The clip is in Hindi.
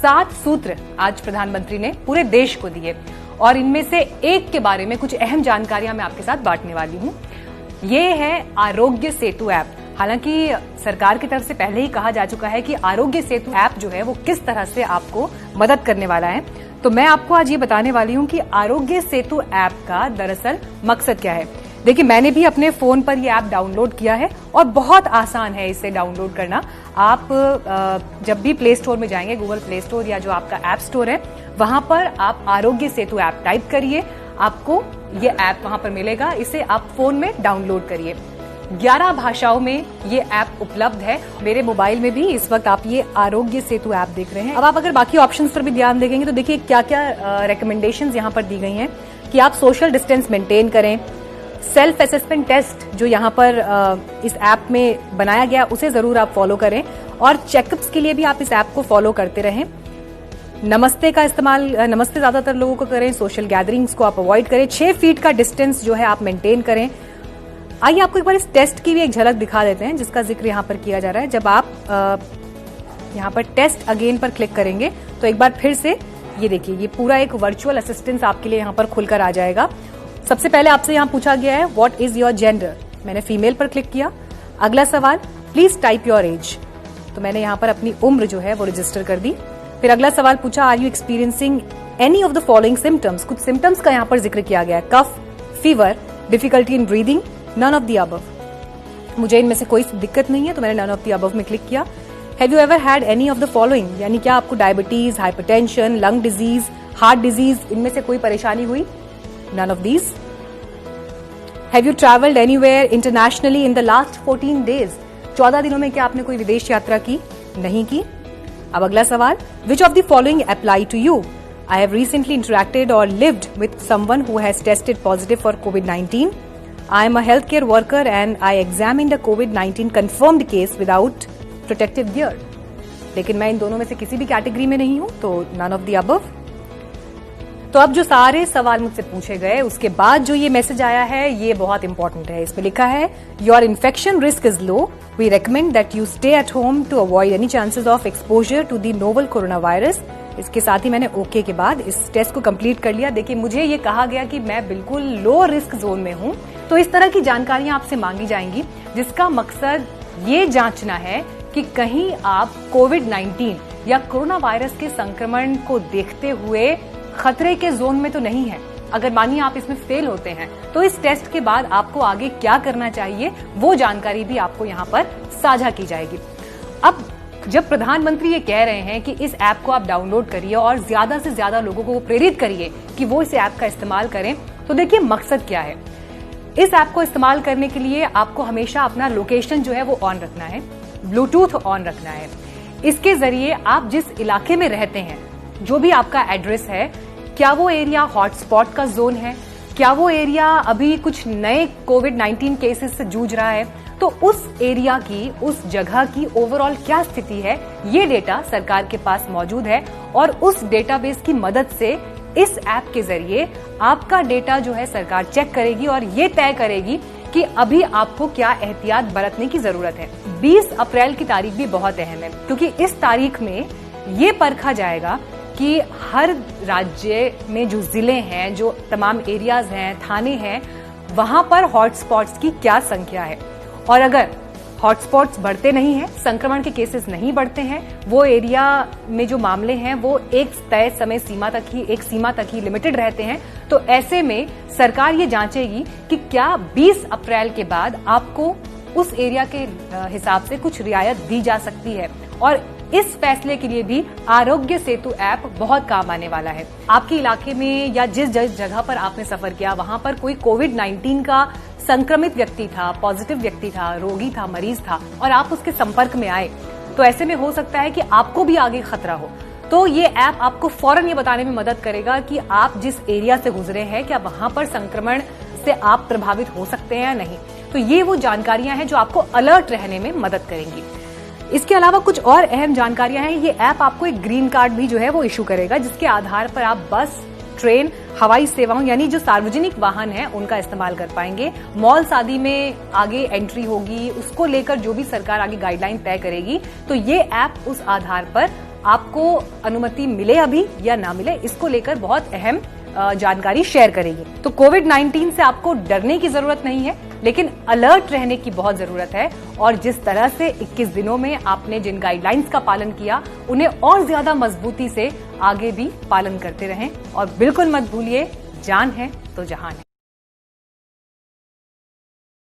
7 सूत्र आज प्रधानमंत्री ने पूरे देश को दिए और इनमें से एक के बारे में कुछ अहम जानकारियां मैं आपके साथ बांटने वाली हूं। ये है आरोग्य सेतु ऐप। हालांकि सरकार की तरफ से पहले ही कहा जा चुका है कि आरोग्य सेतु ऐप जो है वो किस तरह से आपको मदद करने वाला है, तो मैं आपको आज ये बताने वाली हूं कि आरोग्य सेतु ऐप का दरअसल मकसद क्या है। देखिए, मैंने भी अपने फोन पर ये ऐप डाउनलोड किया है और बहुत आसान है इसे डाउनलोड करना। आप जब भी प्ले स्टोर में जाएंगे, गूगल प्ले स्टोर या जो आपका ऐप स्टोर है, वहां पर आप आरोग्य सेतु ऐप टाइप करिए, आपको ये ऐप वहां पर मिलेगा। इसे आप फोन में डाउनलोड करिए। 11 भाषाओं में ये ऐप उपलब्ध है। मेरे मोबाइल में भी इस वक्त आप ये आरोग्य सेतु ऐप देख रहे हैं। अब आप अगर बाकी ऑप्शंस पर भी ध्यान देखेंगे तो देखिए क्या क्या रिकमेंडेशंस यहाँ पर दी गई हैं कि आप सोशल डिस्टेंस मेंटेन करें, सेल्फ असेसमेंट टेस्ट जो यहाँ पर इस ऐप में बनाया गया उसे जरूर आप फॉलो करें और चेकअप्स के लिए भी आप इस ऐप को फॉलो करते रहें। नमस्ते का इस्तेमाल, नमस्ते ज्यादातर लोगों को करें, सोशल गैदरिंग्स को आप अवॉइड करें, 6 फीट का डिस्टेंस जो है आप मेंटेन करें। आइए आपको एक बार इस टेस्ट की भी एक झलक दिखा देते हैं जिसका जिक्र यहाँ पर किया जा रहा है। जब आप यहाँ पर टेस्ट अगेन पर क्लिक करेंगे तो एक बार फिर से ये देखिए, ये पूरा एक वर्चुअल असिस्टेंस आपके लिए यहाँ पर खुलकर आ जाएगा। सबसे पहले आपसे यहाँ पूछा गया है व्हाट इज योर जेंडर। मैंने फीमेल पर क्लिक किया। अगला सवाल, प्लीज टाइप योर एज। तो मैंने यहाँ पर अपनी उम्र जो है वो रजिस्टर कर दी। फिर अगला सवाल पूछा, are you experiencing any of the following symptoms. कुछ सिम्टम्स का यहाँ पर जिक्र किया गया है, cough, fever, difficulty in breathing, none of the above. मुझे इनमें से कोई दिक्कत नहीं है तो मैंने नन ऑफ द अबव में क्लिक किया। Have you ever had any of the following, यानी क्या आपको diabetes, hypertension, lung disease, heart disease, इनमें से कोई परेशानी हुई। None of these. Have you traveled anywhere internationally in the last 14 days? 14 दिनों में क्या आपने कोई विदेश यात्रा की? नहीं की। अब अगला सवाल, Which of the following apply to you? I have recently interacted or lived with someone who has tested positive for COVID-19. I am a healthcare worker and I examined a COVID-19 confirmed case without protective gear. लेकिन मैं इन दोनों में से किसी भी कैटेगरी में नहीं हूं, तो none of the above. तो अब जो सारे सवाल मुझसे पूछे गए उसके बाद जो ये मैसेज आया है ये बहुत इंपॉर्टेंट है। इसमें लिखा है, your infection risk is low, we recommend that you stay at home to avoid any chances of exposure to the novel corona virus. इसके साथ ही मैंने ओके के बाद इस टेस्ट को कंप्लीट कर लिया। देखिए, मुझे ये कहा गया कि मैं बिल्कुल लो रिस्क जोन में हूं, तो इस तरह की जानकारियां आपसे मांगी जाएंगी जिसका मकसद ये जांचना है कि कहीं आप कोविड-19 या कोरोना वायरस के संक्रमण को देखते हुए खतरे के जोन में तो नहीं है। अगर मानिए आप इसमें फेल होते हैं तो इस टेस्ट के बाद आपको आगे क्या करना चाहिए वो जानकारी भी आपको यहाँ पर साझा की जाएगी। अब जब प्रधानमंत्री ये कह रहे हैं कि इस ऐप को आप डाउनलोड करिए और ज्यादा से ज्यादा लोगों को प्रेरित करिए कि वो इस ऐप का इस्तेमाल करें, तो देखिए मकसद क्या है। इस ऐप को इस्तेमाल करने के लिए आपको हमेशा अपना लोकेशन जो है वो ऑन रखना है, ब्लूटूथ ऑन रखना है। इसके जरिए आप जिस इलाके में रहते हैं, जो भी आपका एड्रेस है, क्या वो एरिया हॉटस्पॉट का जोन है, क्या वो एरिया अभी कुछ नए कोविड-19 केसेस से जूझ रहा है, तो उस एरिया की, उस जगह की ओवरऑल क्या स्थिति है, ये डेटा सरकार के पास मौजूद है और उस डेटाबेस की मदद से इस ऐप के जरिए आपका डेटा जो है सरकार चेक करेगी और ये तय करेगी कि अभी आपको क्या एहतियात बरतने की जरूरत है। 20 अप्रैल की तारीख भी बहुत अहम है क्योंकि इस तारीख में ये परखा जाएगा कि हर राज्य में जो जिले हैं, जो तमाम एरियाज हैं, थाने हैं, वहां पर हॉटस्पॉट्स की क्या संख्या है। और अगर हॉटस्पॉट्स बढ़ते नहीं हैं, संक्रमण के केसेस नहीं बढ़ते हैं, वो एरिया में जो मामले हैं वो एक तय समय सीमा तक ही, एक सीमा तक ही लिमिटेड रहते हैं, तो ऐसे में सरकार ये जांचेगी कि क्या 20 अप्रैल के बाद आपको उस एरिया के हिसाब से कुछ रियायत दी जा सकती है। और इस फैसले के लिए भी आरोग्य सेतु ऐप बहुत काम आने वाला है। आपके इलाके में या जिस जगह पर आपने सफर किया वहां पर कोई कोविड-19 का संक्रमित व्यक्ति था, पॉजिटिव व्यक्ति था, रोगी था, मरीज था और आप उसके संपर्क में आए, तो ऐसे में हो सकता है कि आपको भी आगे खतरा हो। तो ये ऐप आपको फौरन ये बताने में मदद करेगा कि आप जिस एरिया से गुजरे हैं क्या वहां पर संक्रमण से आप प्रभावित हो सकते हैं या नहीं। तो ये वो जानकारियां हैं जो आपको अलर्ट रहने में मदद करेंगी। इसके अलावा कुछ और अहम जानकारियां हैं। ये ऐप आपको एक ग्रीन कार्ड भी जो है वो इशू करेगा जिसके आधार पर आप बस, ट्रेन, हवाई सेवाओं यानी जो सार्वजनिक वाहन है उनका इस्तेमाल कर पाएंगे। मॉल आदि में आगे एंट्री होगी, उसको लेकर जो भी सरकार आगे गाइडलाइन तय करेगी तो ये ऐप उस आधार पर आपको अनुमति मिले अभी या ना मिले, इसको लेकर बहुत अहम जानकारी शेयर करेगी। तो कोविड-19 से आपको डरने की जरूरत नहीं है, लेकिन अलर्ट रहने की बहुत जरूरत है। और जिस तरह से 21 दिनों में आपने जिन गाइडलाइंस का पालन किया, उन्हें और ज्यादा मजबूती से आगे भी पालन करते रहें। और बिल्कुल मत भूलिए, जान है तो जहान है।